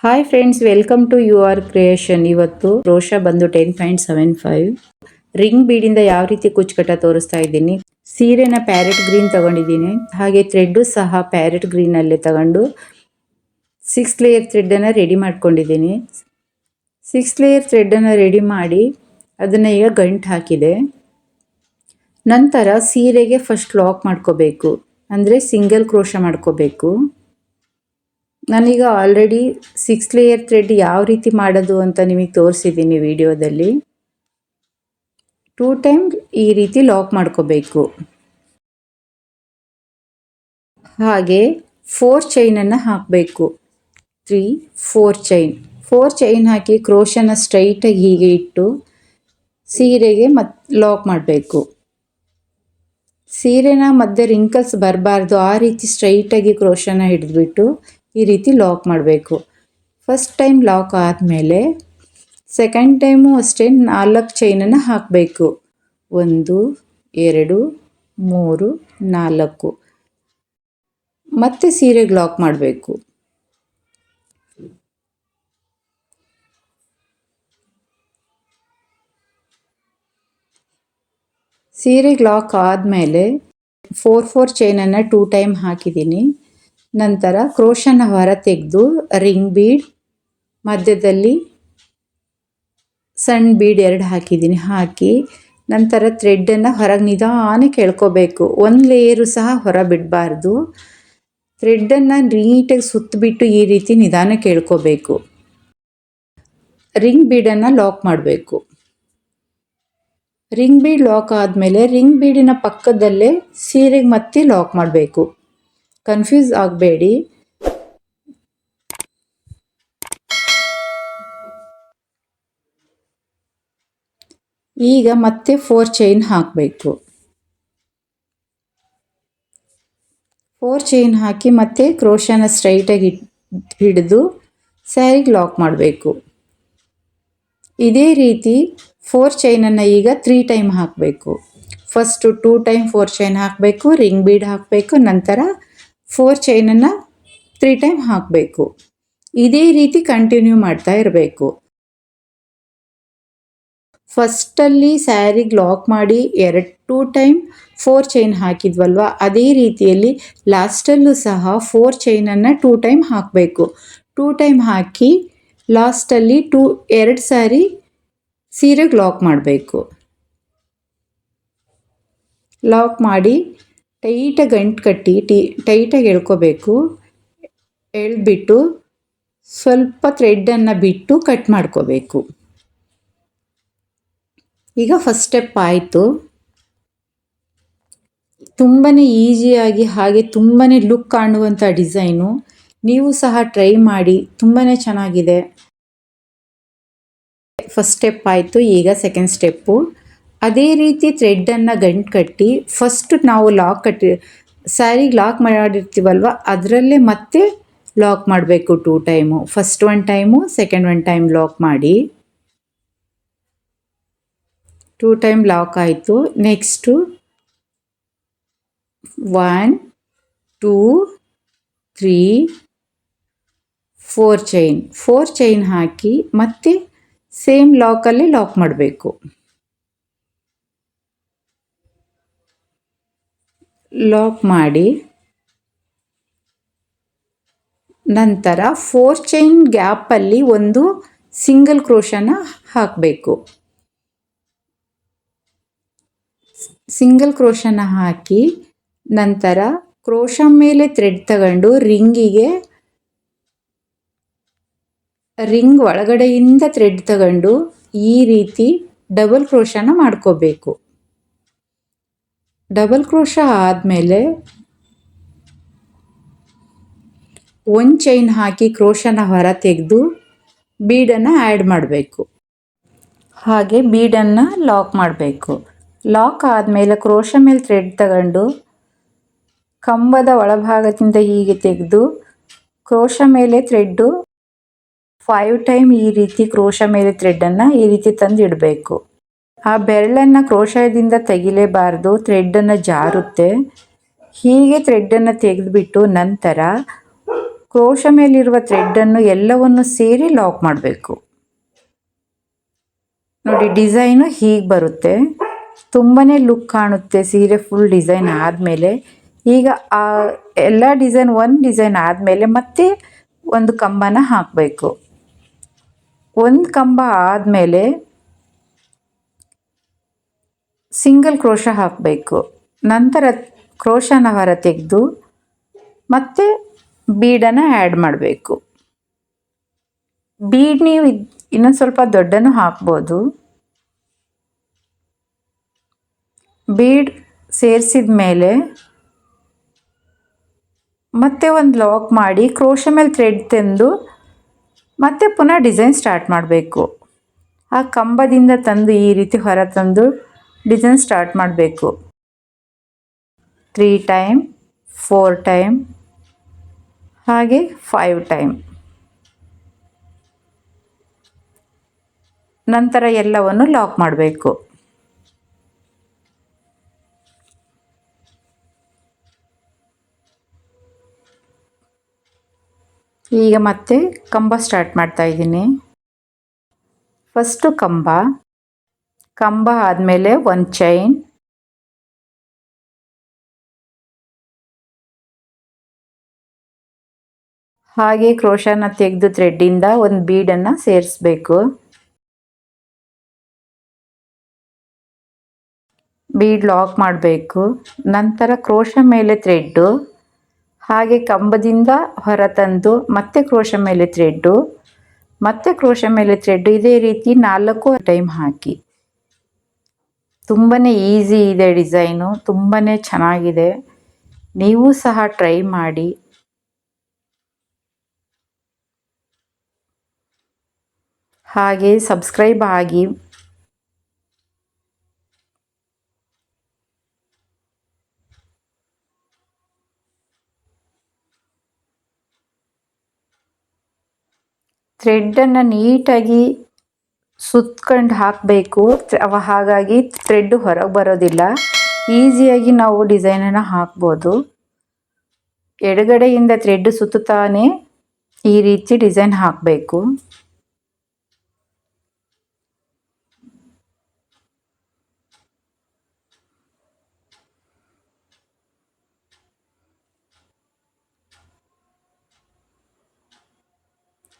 Hi friends, welcome to U R creation. ಇವತ್ತು ರೋಷ ಬಂದು 10.75 ರಿಂಗ್ ಬೀಡಿಂದ ಯಾವ ರೀತಿ ಕುಚ್ಚುಕಟ್ಟ ತೋರಿಸ್ತಾ ಇದ್ದೀನಿ. ಸೀರೆನ ಪ್ಯಾರೆಟ್ ಗ್ರೀನ್ ತಗೊಂಡಿದ್ದೀನಿ. ಹಾಗೆ ಥ್ರೆಡ್ಡು ಸಹ ಪ್ಯಾರೆಟ್ ಗ್ರೀನಲ್ಲೇ ತಗೊಂಡು 6 ಲೇಯರ್ ಥ್ರೆಡ್ಡನ್ನು ರೆಡಿ ಮಾಡ್ಕೊಂಡಿದ್ದೀನಿ. 6 ಲೇಯರ್ ಥ್ರೆಡ್ಡನ್ನು ರೆಡಿ ಮಾಡಿ ಅದನ್ನು ಈಗ ಗಂಟು ಹಾಕಿದೆ. ನಂತರ ಸೀರೆಗೆ ಫಸ್ಟ್ ಲಾಕ್ ಮಾಡ್ಕೋಬೇಕು, ಅಂದರೆ ಸಿಂಗಲ್ ಕ್ರೋಶ ಮಾಡ್ಕೋಬೇಕು. ನಾನೀಗ ಆಲ್ರೆಡಿ 6 ಲೇಯರ್ ಥ್ರೆಡ್ ಯಾವ ರೀತಿ ಮಾಡೋದು ಅಂತ ನಿಮಗೆ ತೋರಿಸಿದ್ದೀನಿ ವಿಡಿಯೋದಲ್ಲಿ. 2 ಟೈಮ್ ಈ ರೀತಿ ಲಾಕ್ ಮಾಡ್ಕೋಬೇಕು. ಹಾಗೆ 4 ಚೈನನ್ನು ಹಾಕಬೇಕು. 3 4 ಚೈನ್ 4 ಚೈನ್ ಹಾಕಿ ಕ್ರೋಶನ ಸ್ಟ್ರೈಟಾಗಿ ಹೀಗೆ ಇಟ್ಟು ಸೀರೆಗೆ ಲಾಕ್ ಮಾಡಬೇಕು. ಸೀರೆನ ಮಧ್ಯೆ ರಿಂಕಲ್ಸ್ ಬರಬಾರ್ದು, ಆ ರೀತಿ ಸ್ಟ್ರೈಟಾಗಿ ಕ್ರೋಶನ ಹಿಡಿದ್ಬಿಟ್ಟು ಈ ರೀತಿ ಲಾಕ್ ಮಾಡಬೇಕು. ಫಸ್ಟ್ ಟೈಮ್ ಲಾಕ್ ಆದಮೇಲೆ ಸೆಕೆಂಡ್ ಟೈಮು ಅಷ್ಟೇ 4 ಚೈನನ್ನು ಹಾಕಬೇಕು. 1 2 3 4 ಮತ್ತೆ ಸೀರೆಗೆ ಲಾಕ್ ಮಾಡಬೇಕು. ಸೀರೆಗೆ ಲಾಕ್ ಆದಮೇಲೆ 4 ಚೈನನ್ನು 2 ಟೈಮ್ ಹಾಕಿದ್ದೀನಿ. ನಂತರ ಕ್ರೋಶನ ಹೊರ ತೆಗೆದು ರಿಂಗ್ ಬೀಡ್ ಮಧ್ಯದಲ್ಲಿ ಸಣ್ಣ ಬೀಡ್ 2 ಹಾಕಿದ್ದೀನಿ. ಹಾಕಿ ನಂತರ ಥ್ರೆಡ್ಡನ್ನು ಹೊರಗೆ ನಿಧಾನಕ್ಕೆ ಎಳ್ಕೋಬೇಕು. ಒಂದು ಲೇಯರು ಸಹ ಹೊರ ಬಿಡಬಾರ್ದು. ಥ್ರೆಡ್ಡನ್ನು ನೀಟಾಗಿ ಸುತ್ತಬಿಟ್ಟು ಈ ರೀತಿ ನಿಧಾನಕ್ಕೆ ಎಳ್ಕೋಬೇಕು. ರಿಂಗ್ ಬೀಡನ್ನು ಲಾಕ್ ಮಾಡಬೇಕು. ರಿಂಗ್ ಬೀಡ್ ಲಾಕ್ ಆದಮೇಲೆ ರಿಂಗ್ ಬೀಡಿನ ಪಕ್ಕದಲ್ಲೇ ಸೀರೆಗೆ ಮತ್ತೆ ಲಾಕ್ ಮಾಡಬೇಕು. ಕನ್ಫ್ಯೂಸ್ ಆಗಬೇಡಿ. ಈಗ ಮತ್ತೆ 4 ಚೈನ್ ಹಾಕಬೇಕು. 4 ಚೈನ್ ಹಾಕಿ ಮತ್ತೆ ಕ್ರೋಶನ ಸ್ಟ್ರೈಟಾಗಿ ಹಿಡಿದು ಸ್ಯಾರಿಗೆ ಲಾಕ್ ಮಾಡಬೇಕು. ಇದೇ ರೀತಿ 4 ಚೈನನ್ನು ಈಗ 3 ಟೈಮ್ ಹಾಕಬೇಕು. ಫಸ್ಟು 2 ಟೈಮ್ 4 ಚೈನ್ ಹಾಕಬೇಕು, ರಿಂಗ್ ಬೀಡ್ ಹಾಕಬೇಕು, ನಂತರ 4 ಚೈನನ್ನು 3 ಟೈಮ್ ಹಾಕಬೇಕು. ಇದೇ ರೀತಿ ಕಂಟಿನ್ಯೂ ಮಾಡ್ತಾ ಇರಬೇಕು. ಫಸ್ಟಲ್ಲಿ ಸ್ಯಾರಿಗೆ ಲಾಕ್ ಮಾಡಿ 2 ಟೈಮ್ 4 ಚೈನ್ ಹಾಕಿದ್ವಲ್ವ, ಅದೇ ರೀತಿಯಲ್ಲಿ ಲಾಸ್ಟಲ್ಲೂ ಸಹ 4 ಚೈನನ್ನು 2 ಟೈಮ್ ಹಾಕಬೇಕು. 2 ಟೈಮ್ ಹಾಕಿ ಲಾಸ್ಟಲ್ಲಿ 2 ಸಾರಿ ಸೀರೆಗೆ ಲಾಕ್ ಮಾಡಬೇಕು. ಲಾಕ್ ಮಾಡಿ ಟೈಟಾಗಿ ಗಂಟು ಕಟ್ಟಿ ಟೈಟಾಗಿ ಎಳ್ಕೋಬೇಕು. ಎಳೆದ್ಬಿಟ್ಟು ಸ್ವಲ್ಪ ಥ್ರೆಡ್ಡನ್ನು ಬಿಟ್ಟು ಕಟ್ ಮಾಡ್ಕೋಬೇಕು. ಈಗ ಫಸ್ಟ್ ಸ್ಟೆಪ್ ಆಯಿತು. ತುಂಬಾ ಈಸಿಯಾಗಿ ಹಾಗೆ ತುಂಬಾ ಲುಕ್ ಕಾಣುವಂಥ ಡಿಸೈನು. ನೀವು ಸಹ ಟ್ರೈ ಮಾಡಿ, ತುಂಬಾ ಚೆನ್ನಾಗಿದೆ. ಫಸ್ಟ್ ಸ್ಟೆಪ್ ಆಯಿತು. ಈಗ ಸೆಕೆಂಡ್ ಸ್ಟೆಪ್ಪು ಅದೇ ರೀತಿ ಥ್ರೆಡ್ಡನ್ನು ಗಂಟು ಕಟ್ಟಿ ಫಸ್ಟ್ ನಾವು ಸ್ಯಾರಿಗೆ ಲಾಕ್ ಮಾಡಿರ್ತೀವಲ್ವ, ಅದರಲ್ಲೇ ಮತ್ತೆ ಲಾಕ್ ಮಾಡಬೇಕು 2 time. First 1 time, second 1 time lock ಮಾಡಿ 2 ಟೈಮ್ ಲಾಕ್ ಆಯಿತು. ನೆಕ್ಸ್ಟು 1 2 3 4 ಚೈನ್ ಹಾಕಿ ಮತ್ತೆ ಸೇಮ್ ಲಾಕಲ್ಲಿ ಲಾಕ್ ಮಾಡಬೇಕು. ಲಾಕ್ ಮಾಡಿ ನಂತರ 4 ಚೈನ್ ಗ್ಯಾಪಲ್ಲಿ ಒಂದು ಸಿಂಗಲ್ ಕ್ರೋಶನ ಹಾಕಬೇಕು. ಸಿಂಗಲ್ ಕ್ರೋಶನ ಹಾಕಿ ನಂತರ ಕ್ರೋಶ ಮೇಲೆ ಥ್ರೆಡ್ ತಗೊಂಡು ರಿಂಗ್ ಒಳಗಡೆಯಿಂದ ಥ್ರೆಡ್ ತಗೊಂಡು ಈ ರೀತಿ ಡಬಲ್ ಕ್ರೋಶನ ಮಾಡ್ಕೋಬೇಕು. ಡಬಲ್ ಕ್ರೋಶ ಆದಮೇಲೆ 1 ಚೈನ್ ಹಾಕಿ ಕ್ರೋಶನ ಹೊರ ತೆಗೆದು ಬೀಡನ್ನು ಆ್ಯಡ್ ಮಾಡಬೇಕು. ಹಾಗೆ ಬೀಡನ್ನು ಲಾಕ್ ಮಾಡಬೇಕು. ಲಾಕ್ ಆದಮೇಲೆ ಕ್ರೋಶ ಮೇಲೆ ಥ್ರೆಡ್ ತಗೊಂಡು ಕಂಬದ ಒಳಭಾಗದಿಂದ ಹೀಗೆ ತೆಗೆದು ಕ್ರೋಶ ಮೇಲೆ ಥ್ರೆಡ್ಡು 5 ಟೈಮ್ ಈ ರೀತಿ ಕ್ರೋಶ ಮೇಲೆ ಥ್ರೆಡ್ಡನ್ನು ಈ ರೀತಿ ತಂದು ಇಡಬೇಕು. ಆ ಬೆರಳನ್ನು ಕ್ರೋಶದಿಂದ ತೆಗಿಲೇಬಾರ್ದು, ಥ್ರೆಡ್ಡನ್ನು ಜಾರುತ್ತೆ. ಹೀಗೆ ಥ್ರೆಡ್ಡನ್ನು ತೆಗೆದುಬಿಟ್ಟು ನಂತರ ಕ್ರೋಶ ಮೇಲಿರುವ ಥ್ರೆಡ್ಡನ್ನು ಎಲ್ಲವನ್ನು ಸೇರಿ ಲಾಕ್ ಮಾಡಬೇಕು. ನೋಡಿ, ಡಿಸೈನು ಹೀಗೆ ಬರುತ್ತೆ. ತುಂಬಾ ಲುಕ್ ಕಾಣುತ್ತೆ ಸೀರೆ ಫುಲ್ ಡಿಸೈನ್ ಆದಮೇಲೆ. ಈಗ ಆ ಎಲ್ಲ ಒಂದು ಡಿಸೈನ್ ಆದಮೇಲೆ ಮತ್ತೆ ಒಂದು ಕಂಬನ ಹಾಕಬೇಕು. ಒಂದು ಕಂಬ ಆದಮೇಲೆ ಸಿಂಗಲ್ ಕ್ರೋಶ ಹಾಕಬೇಕು. ನಂತರ ಕ್ರೋಶನ ಹೊರ ತೆಗೆದು ಮತ್ತೆ ಬೀಡನ್ನು ಆ್ಯಡ್ ಮಾಡಬೇಕು. ಬೀಡ್ ನೀವು ಇನ್ನೊಂದು ಸ್ವಲ್ಪ ದೊಡ್ಡನು ಹಾಕ್ಬೋದು. ಬೀಡ್ ಸೇರಿಸಿದ ಮೇಲೆ ಮತ್ತೆ ಒಂದು ಲಾಕ್ ಮಾಡಿ ಕ್ರೋಶ ಮೇಲೆ ಥ್ರೆಡ್ ತಂದು ಮತ್ತೆ ಪುನಃ ಡಿಸೈನ್ ಸ್ಟಾರ್ಟ್ ಮಾಡಬೇಕು. ಆ ಕಂಬದಿಂದ ತಂದು ಈ ರೀತಿ ಹೊರ ತಂದು ಡಿಸೈನ್ ಸ್ಟಾರ್ಟ್ ಮಾಡಬೇಕು. 3 ಟೈಮ್, 4 ಟೈಮ್, ಹಾಗೆ 5 ಟೈಮ್. ನಂತರ ಎಲ್ಲವನ್ನು ಲಾಕ್ ಮಾಡಬೇಕು. ಈಗ ಮತ್ತೆ ಕಂಬ ಸ್ಟಾರ್ಟ್ ಮಾಡ್ತಾ ಇದ್ದೀನಿ. ಫಸ್ಟು ಕಂಬ ಆದಮೇಲೆ ಒಂದು ಚೈನ್, ಹಾಗೆ ಕ್ರೋಶನ ತೆಗೆದು ಥ್ರೆಡ್ಡಿಂದ ಒಂದು ಬೀಡನ್ನು ಸೇರಿಸ್ಬೇಕು. ಬೀಡ್ ಲಾಕ್ ಮಾಡಬೇಕು. ನಂತರ ಕ್ರೋಶ ಮೇಲೆ ಥ್ರೆಡ್ಡು, ಹಾಗೆ ಕಂಬದಿಂದ ಹೊರ ತಂದು ಮತ್ತೆ ಕ್ರೋಶ ಮೇಲೆ ಥ್ರೆಡ್ಡು, ಮತ್ತೆ ಕ್ರೋಶ ಮೇಲೆ ಥ್ರೆಡ್ಡು, ಇದೇ ರೀತಿ 4 ಟೈಮ್ ಹಾಕಿ. ತುಂಬಾ ಈಸಿ ಇದೆ ಡಿಸೈನು, ತುಂಬಾ ಚೆನ್ನಾಗಿದೆ. ನೀವು ಸಹ ಟ್ರೈ ಮಾಡಿ. ಹಾಗೆ ಸಬ್ಸ್ಕ್ರೈಬ್ ಆಗಿ. ಥ್ರೆಡ್ಡನ್ನು ನೀಟಾಗಿ ಸುತ್ಕೊಂಡು ಹಾಕಬೇಕು. ಹಾಗಾಗಿ ಥ್ರೆಡ್ ಹೊರಗೆ ಬರೋದಿಲ್ಲ. ಈಸಿಯಾಗಿ ನಾವು ಡಿಸೈನನ್ನು ಹಾಕ್ಬೋದು. ಎಡಗಡೆಯಿಂದ ಥ್ರೆಡ್ ಸುತ್ತುತ್ತಾನೆ ಈ ರೀತಿ ಡಿಸೈನ್ ಹಾಕಬೇಕು.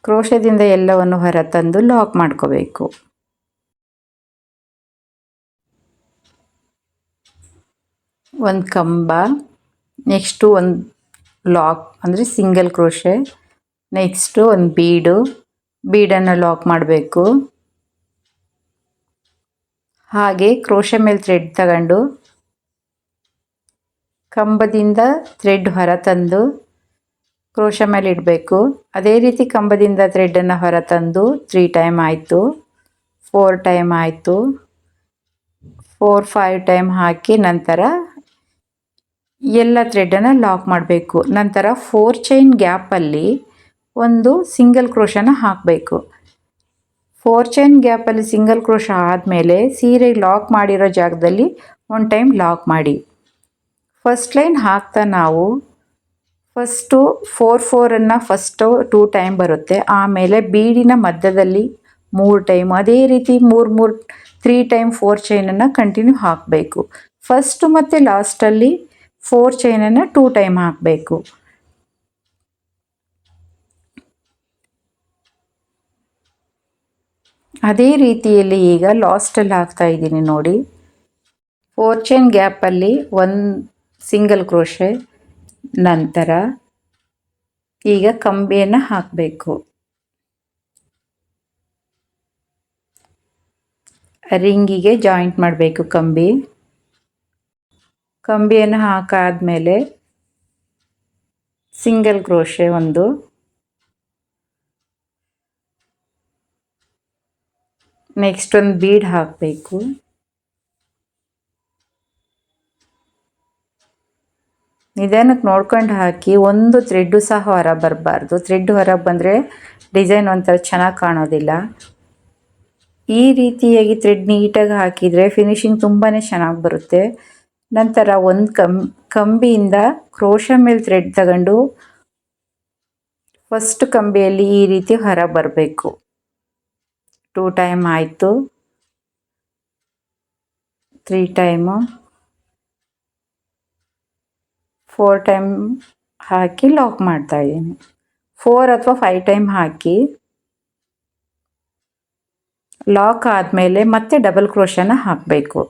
ಕ್ರೋಶದಿಂದ ಎಲ್ಲವನ್ನು ಹೊರ ತಂದು ಲಾಕ್ ಮಾಡ್ಕೋಬೇಕು. ಒಂದು ಕಂಬ, ನೆಕ್ಸ್ಟು ಒಂದು ಲಾಕ್ ಅಂದರೆ ಸಿಂಗಲ್ ಕ್ರೋಶೆ, ನೆಕ್ಸ್ಟು ಒಂದು ಬೀಡನ್ನು ಲಾಕ್ ಮಾಡಬೇಕು. ಹಾಗೆ ಕ್ರೋಶ ಮೇಲೆ ಥ್ರೆಡ್ ತಗೊಂಡು ಕಂಬದಿಂದ ಥ್ರೆಡ್ ಹೊರ ತಂದು ಕ್ರೋಶ ಮೇಲೆ ಇಡಬೇಕು. ಅದೇ ರೀತಿ ಕಂಬದಿಂದ ಥ್ರೆಡ್ಡನ್ನು ಹೊರ ತಂದು 3 ಟೈಮ್ ಆಯಿತು, 4 ಟೈಮ್ ಆಯಿತು, 4-5 ಟೈಮ್ ಹಾಕಿ ನಂತರ ಎಲ್ಲ ಥ್ರೆಡ್ಡನ್ನು ಲಾಕ್ ಮಾಡಬೇಕು. ನಂತರ 4 ಚೈನ್ ಗ್ಯಾಪಲ್ಲಿ ಒಂದು ಸಿಂಗಲ್ ಕ್ರೋಶನ ಹಾಕಬೇಕು. 4 ಚೈನ್ ಗ್ಯಾಪಲ್ಲಿ ಸಿಂಗಲ್ ಕ್ರೋಶ ಆದಮೇಲೆ ಸೀರೆ ಲಾಕ್ ಮಾಡಿರೋ ಜಾಗದಲ್ಲಿ 1 ಟೈಮ್ ಲಾಕ್ ಮಾಡಿ. ಫಸ್ಟ್ ಲೈನ್ ಹಾಕ್ತಾ ನಾವು ಫಸ್ಟು 4-4 ಫಸ್ಟು 2 ಟೈಮ್ ಬರುತ್ತೆ. ಆಮೇಲೆ ಬೀಡಿನ ಮಧ್ಯದಲ್ಲಿ 3 ಟೈಮ್, ಅದೇ ರೀತಿ 3 ಟೈಮ್ 4 ಚೈನನ್ನು ಕಂಟಿನ್ಯೂ ಹಾಕಬೇಕು. ಫಸ್ಟು ಮತ್ತು ಲಾಸ್ಟಲ್ಲಿ 4 ಚೈನನ್ನು 2 ಟೈಮ್ ಹಾಕಬೇಕು. ಅದೇ ರೀತಿಯಲ್ಲಿ ಈಗ ಲಾಸ್ಟಲ್ಲಿ ಹಾಕ್ತಾ ಇದ್ದೀನಿ ನೋಡಿ. 4 ಚೈನ್ ಗ್ಯಾಪಲ್ಲಿ ಒಂದು ಸಿಂಗಲ್ ಕ್ರೋಶೆ, ನಂತರ ಈಗ ಕಂಬಿಯನ್ನು ಹಾಕಬೇಕು. ರಿಂಗಿಗೆ ಜಾಯಿಂಟ್ ಮಾಡಬೇಕು ಕಂಬಿಯನ್ನು ಹಾಕಾದ್ಮೇಲೆ ಸಿಂಗಲ್ ಕ್ರೋಶೆ ಒಂದು, ನೆಕ್ಸ್ಟ್ ಒಂದು ಬೀಡ್ ಹಾಕಬೇಕು. ನಿಧಾನಕ್ಕೆ ನೋಡ್ಕೊಂಡು ಹಾಕಿ. ಒಂದು ಥ್ರೆಡ್ಡು ಸಹ ಹೊರ ಬರಬಾರ್ದು. ಥ್ರೆಡ್ ಹೊರಗೆ ಬಂದರೆ ಡಿಸೈನ್ ಒಂಥರ ಚೆನ್ನಾಗಿ ಕಾಣೋದಿಲ್ಲ. ಈ ರೀತಿಯಾಗಿ ಥ್ರೆಡ್ ನೀಟಾಗಿ ಹಾಕಿದರೆ ಫಿನಿಶಿಂಗ್ ತುಂಬಾ ಚೆನ್ನಾಗಿ ಬರುತ್ತೆ. ನಂತರ ಒಂದು ಕಂಬಿಯಿಂದ ಕ್ರೋಶ ಮೇಲೆ ಥ್ರೆಡ್ ತಗೊಂಡು ಫಸ್ಟ್ ಕಂಬಿಯಲ್ಲಿ ಈ ರೀತಿ ಹೊರ ಬರಬೇಕು. 2 ಟೈಮ್ ಆಯಿತು, 3 ಟೈಮು, 4 ಟೈಮ್ ಹಾಕಿ ಲಾಕ್ ಮಾಡ್ತಾ ಇದ್ದೀನಿ. 4 ಅಥವಾ 5 ಟೈಮ್ ಹಾಕಿ ಲಾಕ್ ಆದಮೇಲೆ ಮತ್ತೆ ಡಬಲ್ ಕ್ರೋಶನ ಹಾಕಬೇಕು.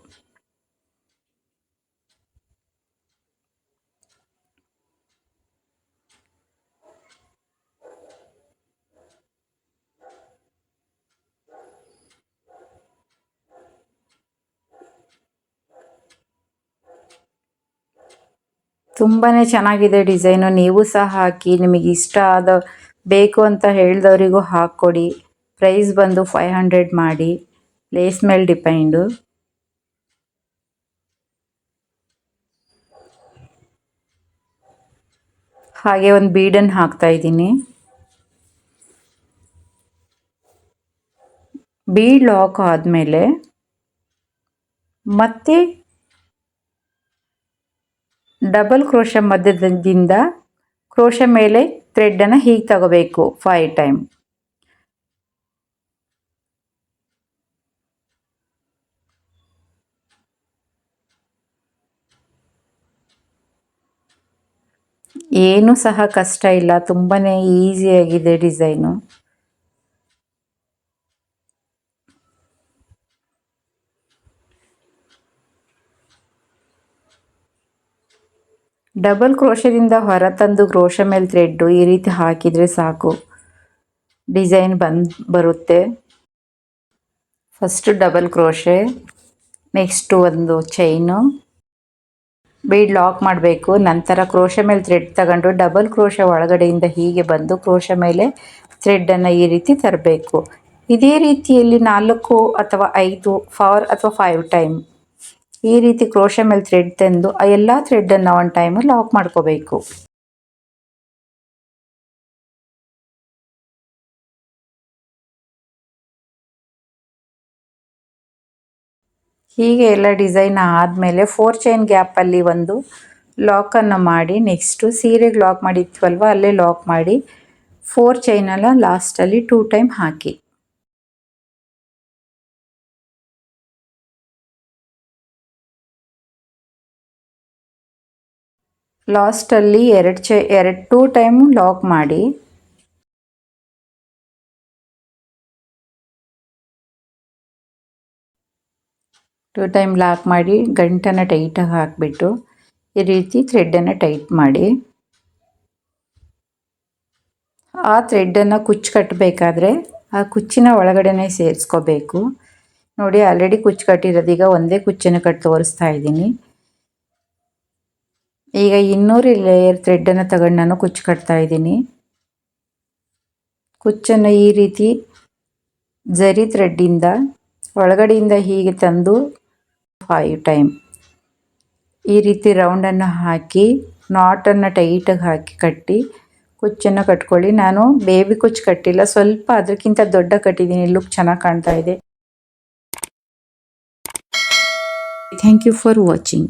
ತುಂಬಾ ಚೆನ್ನಾಗಿದೆ ಡಿಸೈನು. ನೀವು ಸಹ ಹಾಕಿ, ನಿಮಗೆ ಇಷ್ಟ ಆದ ಬೇಕು ಅಂತ ಹೇಳಿದವರಿಗೂ ಹಾಕ್ಕೊಡಿ. ಪ್ರೈಸ್ ಬಂದು 500 ಮಾಡಿ, ಲೇಸ್ ಮೇಲೆ ಡಿಪೆಂಡು. ಹಾಗೆ ಒಂದು ಬೀಡನ್ನು ಹಾಕ್ತಾ ಇದ್ದೀನಿ. ಬೀಡ್ ಲಾಕ್ ಆದಮೇಲೆ ಮತ್ತೆ ಡಬಲ್ ಕ್ರೋಶ ಮಧ್ಯದಿಂದ ಕ್ರೋಶ ಮೇಲೆ ಥ್ರೆಡ್ಡನ್ನು ಹೀಗೆ ತಗೋಬೇಕು 5 ಟೈಮ್. ಏನು ಸಹ ಕಷ್ಟ ಇಲ್ಲ, ತುಂಬಾ ಈಸಿಯಾಗಿದೆ ಡಿಸೈನು. ಡಬಲ್ ಕ್ರೋಶದಿಂದ ಹೊರತಂದು ಕ್ರೋಶ ಮೇಲೆ ಥ್ರೆಡ್ಡು ಈ ರೀತಿ ಹಾಕಿದರೆ ಸಾಕು, ಡಿಸೈನ್ ಬರುತ್ತೆ. ಫಸ್ಟು ಡಬಲ್ ಕ್ರೋಶೆ, ನೆಕ್ಸ್ಟು ಒಂದು ಚೈನು, ಬೀಡ್ ಲಾಕ್ ಮಾಡಬೇಕು. ನಂತರ ಕ್ರೋಶ ಮೇಲೆ ಥ್ರೆಡ್ ತಗೊಂಡು ಡಬಲ್ ಕ್ರೋಶ ಒಳಗಡೆಯಿಂದ ಹೀಗೆ ಬಂದು ಕ್ರೋಶ ಮೇಲೆ ಥ್ರೆಡ್ಡನ್ನು ಈ ರೀತಿ ತರಬೇಕು. ಇದೇ ರೀತಿಯಲ್ಲಿ 4 ಅಥವಾ 5 4 ಅಥವಾ 5 ಟೈಮ್ ಈ ರೀತಿ ಕ್ರೋಶ ಮೇಲೆ ಥ್ರೆಡ್ ತಂದು ಆ ಎಲ್ಲ ಥ್ರೆಡ್ಡನ್ನು ಒಂದು ಟೈಮು ಲಾಕ್ ಮಾಡ್ಕೋಬೇಕು. ಹೀಗೆ ಎಲ್ಲ ಡಿಸೈನ್ ಆದಮೇಲೆ 4 ಚೈನ್ ಗ್ಯಾಪಲ್ಲಿ ಒಂದು ಲಾಕನ್ನು ಮಾಡಿ, ನೆಕ್ಸ್ಟು ಸೀರೆಗೆ ಲಾಕ್ ಮಾಡಿದ್ವಲ್ವ ಅಲ್ಲೇ ಲಾಕ್ ಮಾಡಿ 4 ಚೈನೆಲ್ಲ ಲಾಸ್ಟಲ್ಲಿ 2 ಟೈಮ್ ಹಾಕಿ. ಲಾಸ್ಟಲ್ಲಿ 2 ಟೈಮು ಲಾಕ್ ಮಾಡಿ ಗಂಟನ್ನು ಟೈಟಾಗಿ ಹಾಕಿಬಿಟ್ಟು ಈ ರೀತಿ ಥ್ರೆಡ್ಡನ್ನು ಟೈಟ್ ಮಾಡಿ, ಆ ಥ್ರೆಡ್ಡನ್ನು ಕುಚ್ಚು ಕಟ್ಟಬೇಕಾದ್ರೆ ಆ ಕುಚ್ಚಿನ ಒಳಗಡೆನೇ ಸೇರಿಸ್ಕೋಬೇಕು. ನೋಡಿ, ಆಲ್ರೆಡಿ ಕುಚ್ಚು ಕಟ್ಟಿರೋದು, ಈಗ ಒಂದೇ ಕುಚ್ಚನ್ನು ಕಟ್ಟಿ ತೋರಿಸ್ತಾ ಇದ್ದೀನಿ. ಈಗ 200 ಲೇಯರ್ ಥ್ರೆಡ್ಡನ್ನು ತಗೊಂಡು ನಾನು ಕುಚ್ಚು ಕಟ್ತಾ ಇದ್ದೀನಿ. ಕುಚ್ಚನ್ನು ಈ ರೀತಿ ಜರಿ ಥ್ರೆಡ್ಡಿಂದ ಒಳಗಡೆಯಿಂದ ಹೀಗೆ ತಂದು 5 ಟೈಮ್ ಈ ರೀತಿ ರೌಂಡನ್ನು ಹಾಕಿ ನಾಟನ್ನು ಟೈಟಾಗಿ ಹಾಕಿ ಕಟ್ಟಿ ಕುಚ್ಚನ್ನು ಕಟ್ಕೊಳ್ಳಿ. ನಾನು ಬೇಬಿ ಕುಚ್ಚು ಕಟ್ಟಿಲ್ಲ, ಸ್ವಲ್ಪ ಅದಕ್ಕಿಂತ ದೊಡ್ಡ ಕಟ್ಟಿದ್ದೀನಿ, ಲುಕ್ ಚೆನ್ನಾಗಿ ಕಾಣ್ತಾ ಇದೆ. Thank you for watching.